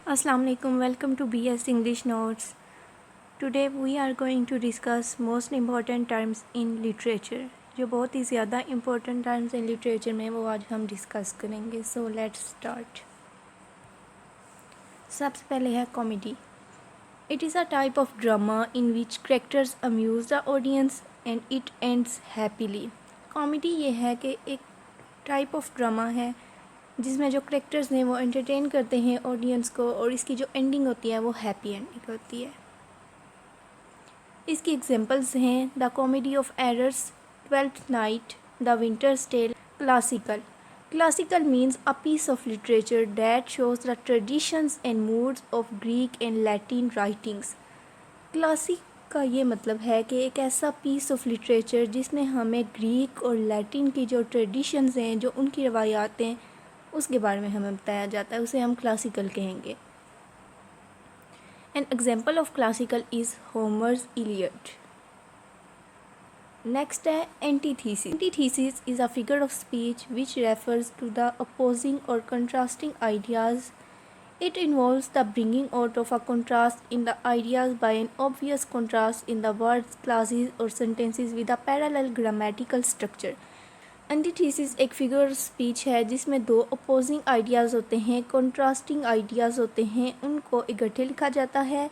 Assalamu alaikum. Welcome to BS English Notes. Today we are going to discuss most important terms in literature. जो बहुत ही ज़्यादा important terms in literature में वो आज हम discuss करेंगे. So let's start. सबसे पहले है comedy. It is a type of drama in which characters amuse the audience and it ends happily. Comedy ये है कि एक type of drama है जिसमें जो करेक्टर्स हैं वो एंटरटेन करते हैं ऑडियंस को और इसकी जो एंडिंग होती है वो हैप्पी एंडिंग होती है। इसकी एग्जांपल्स हैं the comedy of errors, twelfth night, the winter's tale. Classical means a piece of literature that shows the traditions and moods of Greek and Latin writings. Classic का ये मतलब है कि एक ऐसा पीस ऑफ लिटरेचर जिसमें हमें ग्रीक और लैटिन की जो ट्रेडिशंस हैं, जो उनकी रवायात हैं, उसके बारे में हमें बताया जाता है, उसे हम क्लासिकल कहेंगे। An example of classical is Homer's Iliad. Next है antithesis. Antithesis is a figure of speech which refers to the opposing और contrasting ideas. It involves the bringing out of a contrast in the ideas by an obvious contrast in the words, clauses or sentences with a parallel grammatical structure. Antithesis एक figure of speech है जिसमें दो opposing ideas होते हैं, contrasting ideas होते हैं, उनको इकट्ठे लिखा जाता है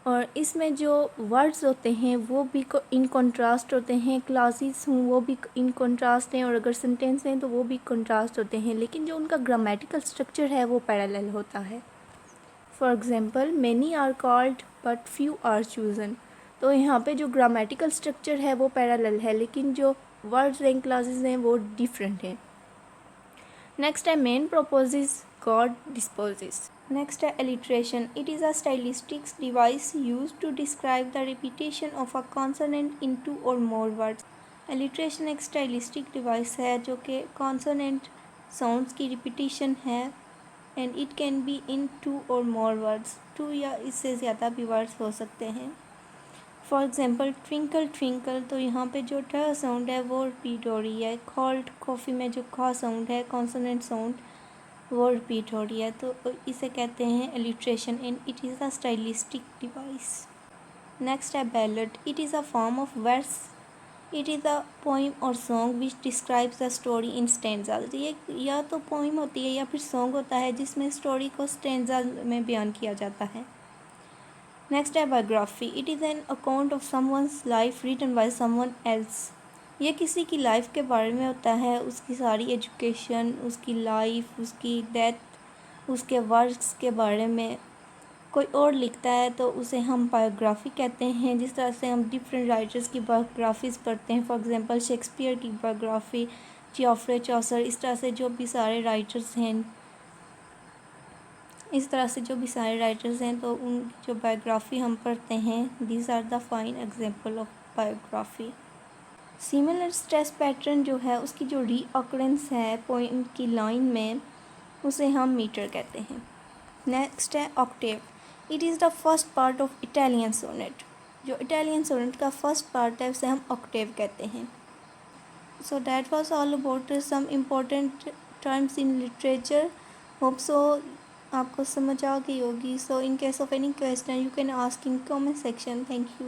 और इसमें जो वर्ड्स होते हैं वो भी इन कंट्रास्ट होते हैं, क्लासेस हों वो भी इन कंट्रास्ट हैं और अगर सेंटेंस हैं तो वो भी कंट्रास्ट होते हैं, लेकिन जो उनका ग्रामेटिकल स्ट्रक्चर है वो पैरेलल होता है। For example many are called but few are chosen. तो यहाँ पे जो ग्रामेटिकल स्ट्रक्चर है वो पैरेलल है, लेकिन जो वर्ड्स एंड क्लासेस हैं वो डिफरेंट हैं। नेक्स्ट है man proposes, God disposes. Next है alliteration. It is a stylistic device use to describe the repetition of a consonant in two or more words. Alliteration एक stylistic device है जो कि consonant sounds की repetition है and it can be in two or more words. To या इससे ज़्यादा भी वर्ड्स हो सकते हैं। फॉर एग्ज़ाम्पल ट्विंकल ट्विंकल, तो यहाँ पे जो ट साउंड है वो रिपीट हो रही है। कॉल्ड कॉफ़ी में जो ख साउंड है, कॉन्सोनेंट साउंड, वो रिपीट हो रही है, तो इसे कहते हैं alliteration and it is a stylistic device. Next है ballad. It is a form of verse. It is a poem और song which describes the story in stanzas. ये या तो पोइम होती है या फिर सॉन्ग होता है जिसमें स्टोरी को स्टैंजाज में बयान किया जाता है। नेक्स्ट है biography. It is an account of someone's life written by someone else. ये किसी की लाइफ के बारे में होता है, उसकी सारी एजुकेशन, उसकी लाइफ, उसकी डेथ, उसके वर्क्स के बारे में कोई और लिखता है तो उसे हम बायोग्राफी कहते हैं। जिस तरह से हम डिफरेंट राइटर्स की बायोग्राफीज़ पढ़ते हैं, फॉर एग्जांपल शेक्सपियर की बायोग्राफी, जियोफ्रे चौसर, इस तरह से जो भी सारे राइटर्स हैं, तो उन जो बायोग्राफी हम पढ़ते हैं, these are the fine example of biography. Similar stress pattern जो है उसकी जो रीअकरेंस है पोइम की लाइन में, उसे हम मीटर कहते हैं। नेक्स्ट है octave. It is the first part of Italian sonnet. जो इटालियन सोनेट का फर्स्ट पार्ट है उसे हम ऑक्टेव कहते हैं। So that was all about some important terms in literature. Hope so आपको समझ आ गई होगी। So in case of any question you can ask in comment section. Thank you.